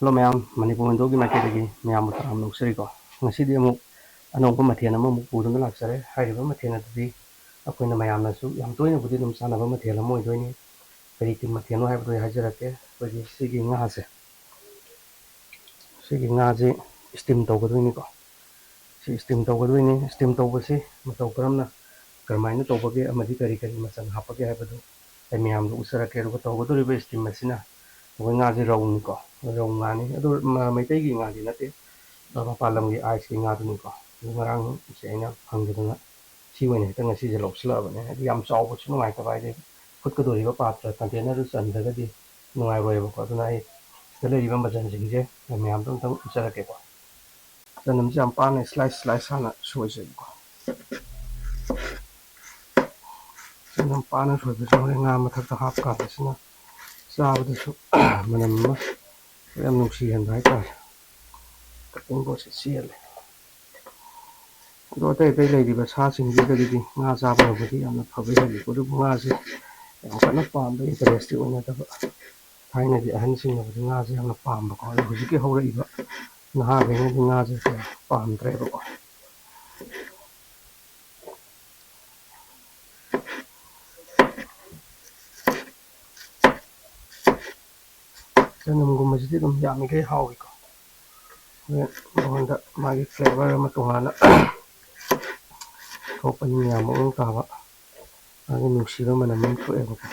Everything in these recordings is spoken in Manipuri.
Hello ma'am, Manipur Window की मार्केट की मैं ताराम नुकसरी को ngasi amuk anongba mathena amuk pudunga laksare hairiba mathena tadi akoina mayamna su yam toina budi dum sanaba mathela moi doini kari tin matheno haibdo hajarake kogi sigi nga se sigi nga je steam tawgadoni ko si steam tawgadoni steam tawbasi mataw karamna karmaina tawbage amadi kari kari machan hapage haibdo ai mayamdo usarake ro tawgadoriba steam masina ko nga je raw ni ko raw ngani ado maitai gi nga di nate Palamgi ice ki nga dun ko ngarang se ina phangduna si wene ta ngasi je loksla bane yam chaw bu chu ngai ta bai de khut ka dori ba patra container ru chan daga di ngai roi ba ko duna ai ta le ba majan jing je me am tong tong chara ke ko chanam jam pa ne slice hana shoi je ko chanam pa na shoi ba nga ma thak ta hap ka sina sa bu su manam ma yam nu si han bai ta ka pung bo se siele ꯑꯗꯣ ꯑꯇꯩ ꯑꯇꯩ ꯂꯩꯔꯤꯕ ꯁꯥꯁꯤꯡꯁꯤꯗꯒꯤꯗꯤ ꯉꯥ ꯆꯥꯕꯅꯕꯨꯗꯤ ꯌꯥꯝꯅ ꯐꯕ ꯍꯦꯜꯂꯤ ꯑꯗꯨꯕꯨ ꯉꯥꯁꯦ ꯌꯥꯝ ꯀꯟꯅ ꯄꯥꯝꯕ ꯏꯟꯇꯔꯦꯁꯇꯤ ꯑꯣꯏꯅꯗꯕ ꯊꯥꯏꯅꯗꯤ ꯑꯍꯟꯁꯤꯡꯅꯕꯨꯗꯤ ꯉꯥꯁꯦ ꯌꯥꯝꯅ ꯄꯥꯝꯕꯀꯣ ꯑꯗꯣ ꯍꯧꯖꯤꯛꯀꯤ ꯍꯧꯔꯛꯏꯕ ꯅꯍꯥꯈꯩꯅꯗꯤ ꯉꯥꯁꯦ ꯀꯌꯥ ꯄꯥꯝꯗ꯭ꯔꯦꯕꯀꯣ ꯆꯅꯝꯒꯨꯝꯕꯁꯤꯗꯤ ꯑꯗꯨꯝ ꯌꯥꯝꯃꯤꯈꯩ ꯍꯥꯎꯏꯀꯣ ꯃꯉꯣꯟꯗ ꯃꯥꯒꯤ ꯐ꯭ꯂꯦꯚꯔ ꯑꯃ ꯇꯣꯉꯥꯟꯅ ꯊꯣꯛꯄꯅꯤ ꯃꯌꯥꯝ ꯃꯑꯣꯡ ꯇꯥꯕ ꯃꯥꯒꯤ ꯅꯨꯡꯁꯤꯕ ꯃꯅꯝ ꯑꯃ ꯊꯣꯛꯑꯦꯕꯀꯣ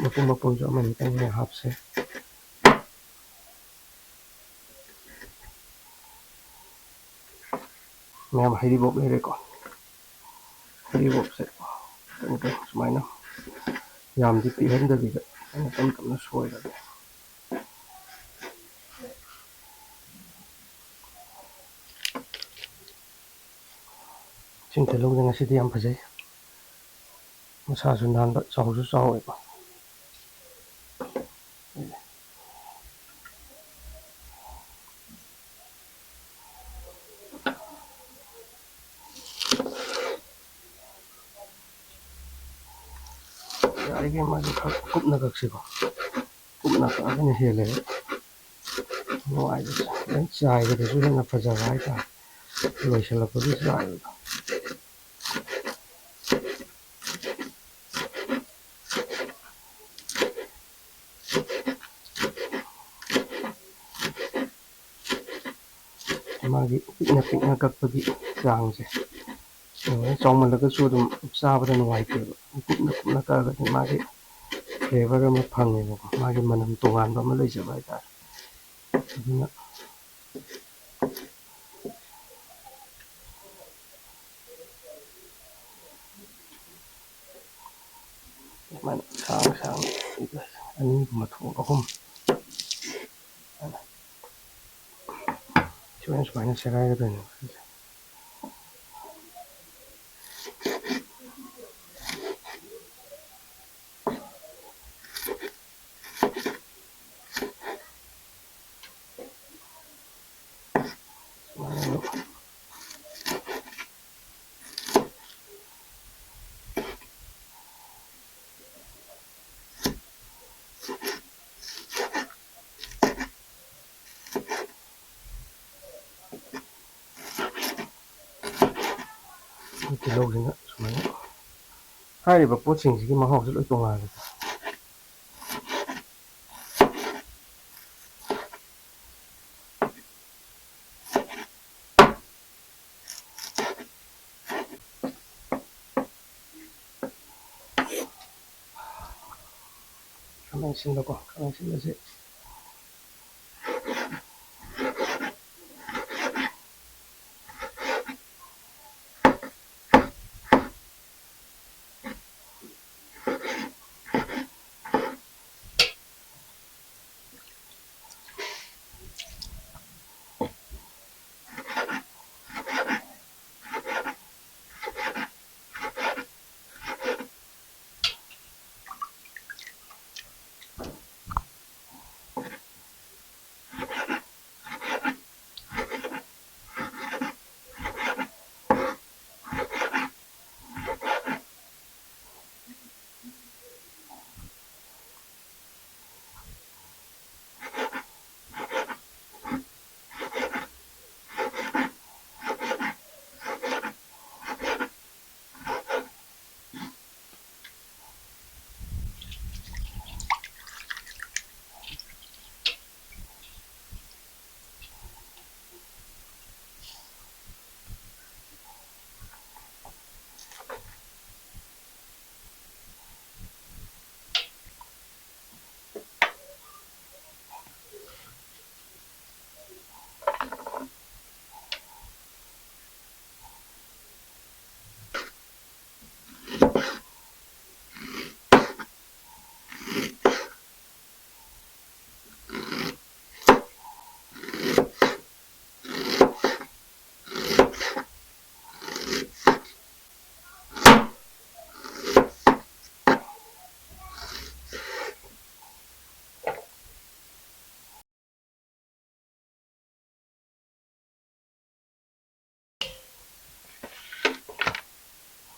ꯃꯄꯨꯝ ꯃꯄꯨꯝꯁꯨ ꯑꯃꯅꯤꯇꯪ ꯍꯥꯞꯁꯦ ꯃꯌꯥꯝ ꯍꯩꯔꯤꯕꯣꯞ ꯂꯩꯔꯦꯀꯣ ꯍꯩꯔꯤꯕꯣꯞꯁꯦ ꯁꯨꯃꯥꯏꯅ ꯌꯥꯝꯗꯤ ꯄꯤꯛꯍꯟꯗꯕꯤꯗ ꯑꯩꯅ ꯇꯞ ꯇꯞꯅ ꯁꯣꯏꯔꯒꯦ ꯆꯤꯡ ꯇꯤꯜꯍꯧꯁꯦ ꯉꯁꯤꯗꯤ ꯌꯥꯝ ꯐꯖꯩ ꯃꯁꯥꯁꯨ ꯅꯥꯟꯕ ꯆꯥꯎꯁꯨ ꯆꯥꯎꯋꯦꯀꯣ ꯌꯥꯔꯤꯈꯩ ꯃꯥꯁꯦ ꯈꯔ ꯀꯨꯞꯅ ꯀꯛꯁꯤꯀꯣ ꯀꯨꯞꯅ ꯀꯛꯑꯒꯅ ꯍꯦꯜꯂꯦꯕ ꯅꯨꯡꯉꯥꯏꯕꯁꯦ ꯆꯥꯏꯕꯗꯁꯨ ꯍꯦꯟꯅ ꯐꯖꯕ ꯍꯥꯏꯇꯥꯔꯦ ꯂꯣꯏꯁꯤꯜꯂꯛꯄꯒꯤ ꯆꯥꯏꯕꯗꯣ ꯃꯥꯒꯤ ꯄꯤꯛꯅ ꯄꯤꯛꯅ ꯀꯛꯄꯒꯤ ꯆꯥꯡꯁꯦ ꯆꯥꯎꯃꯜꯂꯒꯁꯨ ꯑꯗꯨꯝ ꯆꯥꯕꯗ ꯅꯨꯡꯉꯥꯏꯇꯦꯕ ꯀꯨꯞꯅ ꯀꯨꯞꯅ ꯀꯛꯑꯒꯗꯤ ꯃꯥꯒꯤ ꯐ꯭ꯂꯦꯚꯔ ꯑꯃ ꯐꯪꯉꯦꯕꯀꯣ ꯃꯥꯒꯤ ꯃꯅꯝ ꯇꯣꯉꯥꯟꯕ ꯑꯃ ꯂꯩꯖꯕ ꯍꯥꯏꯇꯥꯔꯦ ꯑꯗꯨꯅ ꯁꯨꯃꯥꯏꯅ ꯁꯥꯡ ꯁꯥꯡꯅ ꯑꯅꯤꯒꯨꯝꯕ ꯊꯣꯛ ꯑꯍꯨꯝ ꯁꯨꯃꯥꯏꯅ ꯁꯦꯒꯥꯏꯒꯗꯣꯏꯅꯦꯕ ꯁꯤꯁꯦ ꯇꯤꯜꯍꯧꯁꯤꯅ ꯁꯨꯃꯥꯏꯅ ꯍꯥꯏꯔꯤꯕ ꯄꯣꯠꯁꯤꯡꯁꯤꯒꯤ ꯃꯍꯥꯎꯁꯨ ꯂꯣꯏ ꯇꯣꯉꯥꯜꯂꯦ ꯈꯥꯃꯦꯟ ꯑꯁꯤꯟꯕꯀꯣ ꯈꯥꯃꯦꯟ ꯑꯁꯤꯟꯕꯁꯦ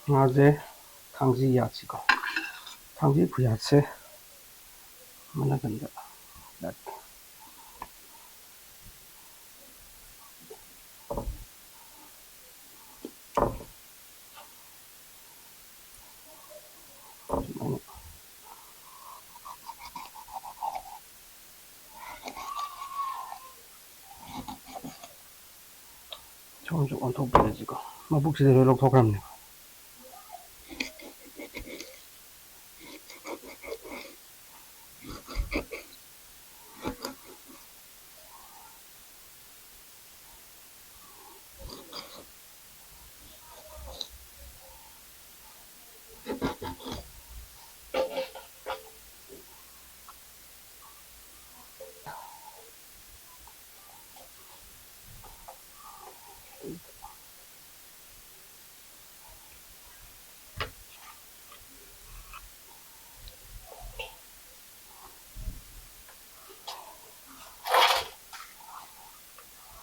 ꯉꯥꯁꯦ ꯊꯥꯡꯖꯤ ꯌꯥꯠꯁꯤꯀꯣ ꯊꯥꯡꯖꯤ ꯈꯨꯌꯥꯠꯁꯦ ꯃꯅꯥꯀꯟꯗ ꯌꯥꯠꯀꯦ ꯁꯨꯃꯥꯏꯅ ꯁꯣꯝꯁꯨ ꯑꯣꯟꯊꯣꯛꯄꯤꯔꯁꯤꯀꯣ ꯃꯕꯨꯛꯁꯤꯗ ꯂꯣꯏ ꯂꯧꯊꯣꯛꯈ꯭ꯔꯕꯅꯦ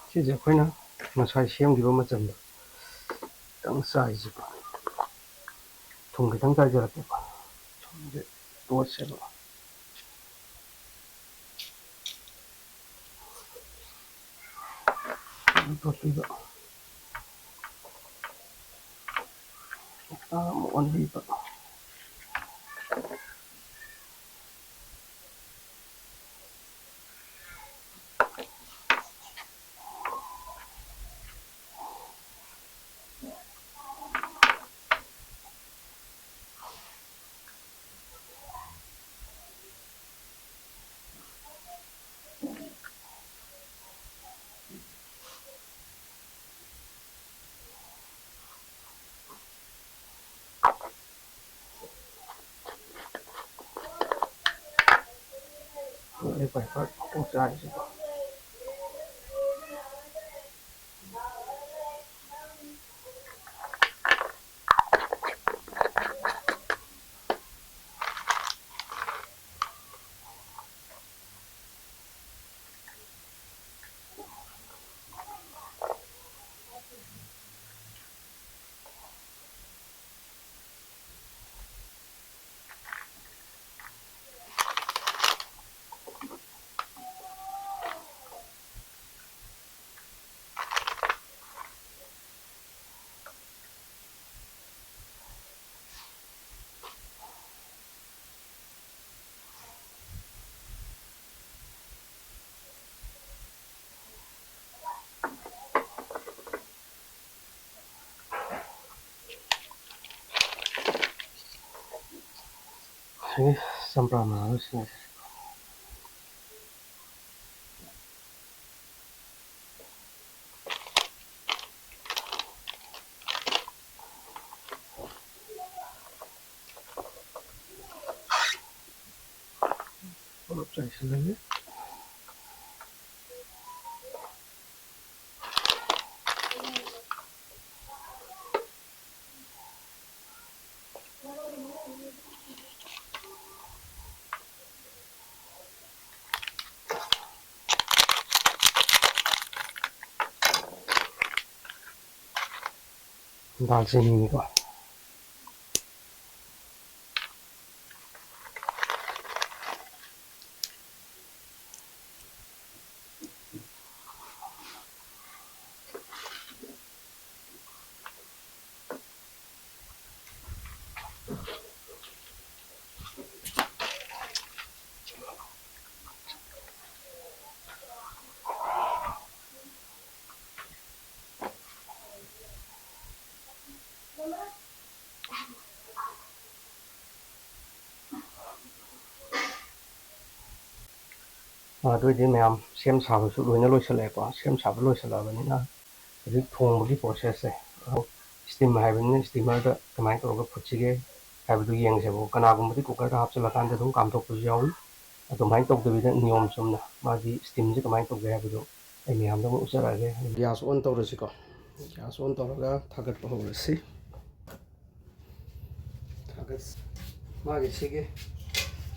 ꯁꯤꯁꯦ ꯑꯩꯈꯣꯏꯅ ꯉꯁꯥꯏ ꯁꯦꯝꯈꯤꯕ ꯃꯆꯜꯗꯣ ꯈꯤꯇꯪ ꯆꯥꯏꯁꯤꯀꯣ ꯊꯨꯝ ꯈꯤꯇꯪ ꯆꯥꯏꯖꯔꯛꯀꯦꯀꯣ ꯊꯨꯝꯁꯦ ꯇꯣꯠꯁꯦꯕ ꯇꯣꯠꯄꯤꯕ ꯑꯃꯨꯛ ꯑꯣꯟꯕꯤꯕ ꯄꯥꯏꯄꯔ ꯈꯤꯇꯪ ꯆꯥꯏꯁꯤꯀꯣ ꯁꯤꯒꯤ ꯆꯝꯄ꯭ꯔꯥ ꯃꯅꯥꯗꯣ ꯁꯤꯟꯅꯁꯤ ꯄꯨꯂꯞ ꯆꯥꯏꯁꯤꯜꯂꯒꯦ ꯗꯥꯜꯆꯤꯅꯤꯅꯤꯀꯣ ꯑꯗꯨꯏꯗꯤ ꯃꯌꯥꯝ ꯁꯦꯝ ꯁꯥꯕꯁꯨ ꯂꯣꯏꯅ ꯂꯣꯏꯁꯤꯜꯂꯛꯑꯦꯀꯣ ꯁꯦꯝ ꯁꯥꯕ ꯂꯣꯏꯁꯤꯜꯂꯛꯑꯕꯅꯤꯅ ꯍꯧꯖꯤꯛ ꯊꯣꯡꯕꯒꯤ ꯄ꯭ꯔꯣꯁꯦꯁꯁꯦ ꯁ꯭ꯇꯤꯝ ꯍꯥꯏꯕꯅꯤꯅ ꯁ꯭ꯇꯤꯃꯔꯗ ꯀꯃꯥꯏꯅ ꯇꯧꯔꯒ ꯐꯨꯠꯁꯤꯒꯦ ꯍꯥꯏꯕꯗꯨ ꯌꯦꯡꯁꯦꯕ ꯀꯅꯥꯒꯨꯝꯕꯗꯤ ꯀꯨꯀꯔꯗ ꯍꯥꯞꯆꯤꯜꯂꯀꯥꯟꯗ ꯑꯗꯨꯝ ꯀꯥꯝꯊꯣꯛꯄꯁꯨ ꯌꯥꯎꯏ ꯑꯗꯨꯃꯥꯏꯅ ꯇꯧꯗꯕꯤꯗ ꯅꯤꯌꯣꯝ ꯆꯨꯝꯅ ꯃꯥꯒꯤ ꯁ꯭ꯇꯤꯝꯁꯦ ꯀꯃꯥꯏꯅ ꯇꯧꯒꯦ ꯍꯥꯏꯕꯗꯨ ꯑꯩ ꯃꯌꯥꯝꯗ ꯑꯃꯨꯛ ꯎꯠꯆꯔꯛꯑꯒꯦ ꯒ꯭ꯌꯥꯁ ꯑꯣꯟ ꯇꯧꯔꯁꯤꯀꯣ ꯒ꯭ꯌꯥꯁ ꯑꯣꯟ ꯇꯧꯔꯒ ꯊꯥꯒꯠꯄ ꯍꯧꯔꯁꯤ ꯃꯥꯒꯤ ꯁꯤꯒꯤ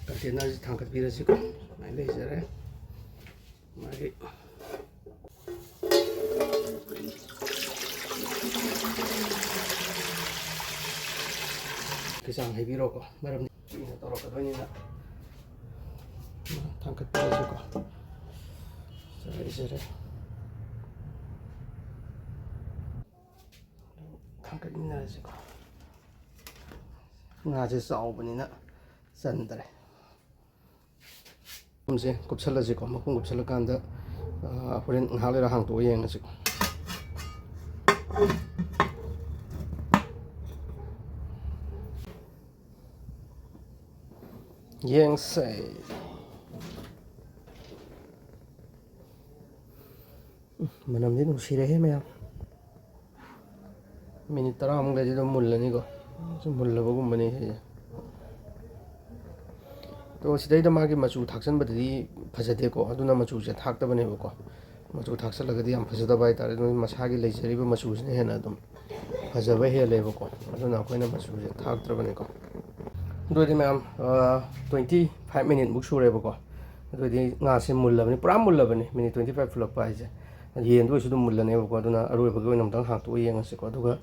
ꯀꯟꯇꯦꯅꯔꯁꯤ ꯊꯥꯡꯒꯠꯄꯤꯔꯁꯤꯀꯣ ꯁꯨꯃꯥꯏꯅ ꯂꯩꯖꯔꯦ ꯃꯥꯒꯤ ꯆꯥꯡ ꯍꯩꯕꯤꯔꯣꯀꯣ ꯃꯔꯝꯗꯤ ꯀꯨꯏꯅ ꯇꯧꯔꯛꯀꯗꯣꯏꯅꯤꯅ ꯊꯥꯡꯒꯠꯄꯤꯔꯁꯤꯀꯣ ꯖꯔꯦ ꯊꯥꯡꯒꯠꯃꯤꯟꯅꯔꯁꯤꯀꯣ ꯉꯥꯁꯦ ꯆꯥꯎꯕꯅꯤꯅ ꯆꯟꯗ꯭ꯔꯦ ꯃꯈꯨꯝꯁꯦ ꯀꯨꯞꯁꯜꯂꯁꯤꯀꯣ ꯃꯈꯨꯝ ꯀꯨꯞꯁꯜꯂꯀꯥꯟꯗ ꯍꯣꯔꯦꯟ ꯉꯥꯏꯍꯥꯛ ꯂꯩꯔ ꯍꯥꯡꯇꯣꯛꯑ ꯌꯦꯡꯉꯁꯤꯀꯣ yengse manamdi nusirehe meyam minute 10 amuk ledi dum mullani ko sum mullabagum bani he to sidai da magi machu thaksan badadi phajade ko aduna machu je thakta bane ko machu thaksa lagadi am phajada bai tare no masagi leijari ba machu ne hena dum phajaba he lebo ko aduna koina machu je thaktra bane ko do di ma'am 25 minute muk sure ba ko do di nga se mullabani pura mullabani minute 25 fulak pa je yen do su dum mullane ba ko aduna aroi ba ko nam tang hak to yeng se ko duga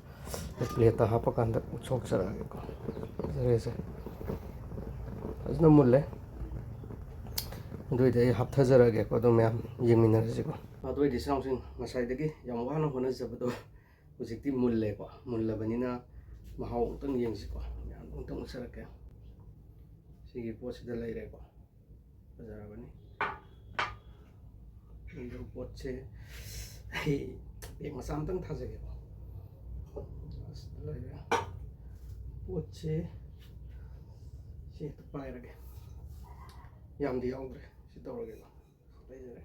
plate ta hapa kan da chok sara ko jare se azna mulle do di haptha jara ge ko do ma'am yeng min na se ko do di sang sing ngasai de gi yam wa na hona se ba do hujik ti mulle ko mullabani na mahau tang yeng se ko yam tang sara ke sigi पोछदा लैरहेको बजार पनि यो पोछे एक मसाम तंग थाजेको लैरे पोछे से त पाइरके यामदि आउँद्रे सि तौरगेको लैरे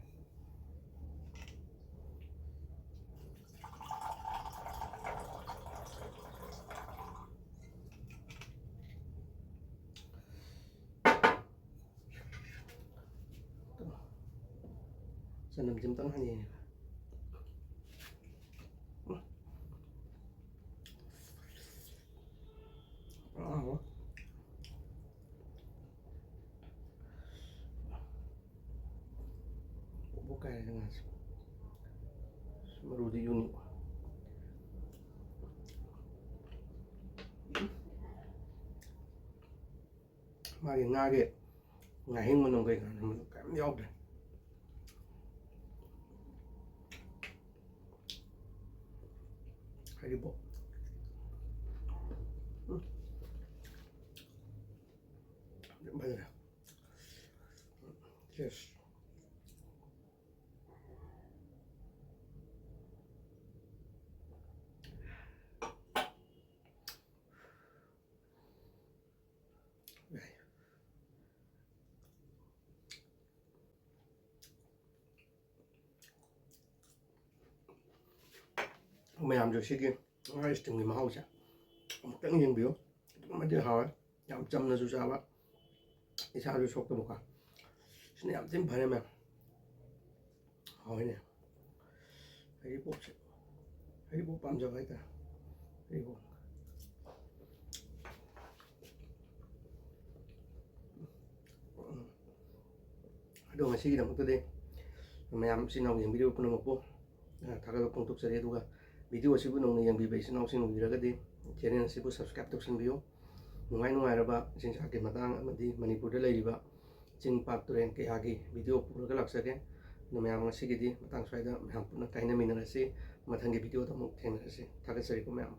Sanam jam tang hani bukai dengan merudi unik mari ngage ngahing manong kai kam yaw de haribo Bener. Yes. Mày rồi xí kia ngay từng người máu chả một tấn nhân biểu mà đi hỏi nhắm chăm là dù sao á thì sao rồi sốt tôi một cái xin em thêm phải em hỏi nè thấy bố bám cho vậy ta thấy bố đồ mà xí đồng tôi đi mày em xin ông những video của nó một bố thằng cái công tục sẽ đi đâu video asibu nong yang bibai sinong sinong biragadi channel asibu subscribe tok sinbiyo nungai nungai raba jingsa ke matang amadi Manipur da leiriba jing pak turen ke agi video puraga laksake namyam ngasi gidi matang swaida mham puna kaina minarasi mathangi video da muk thenarasi thagasari ko ma'am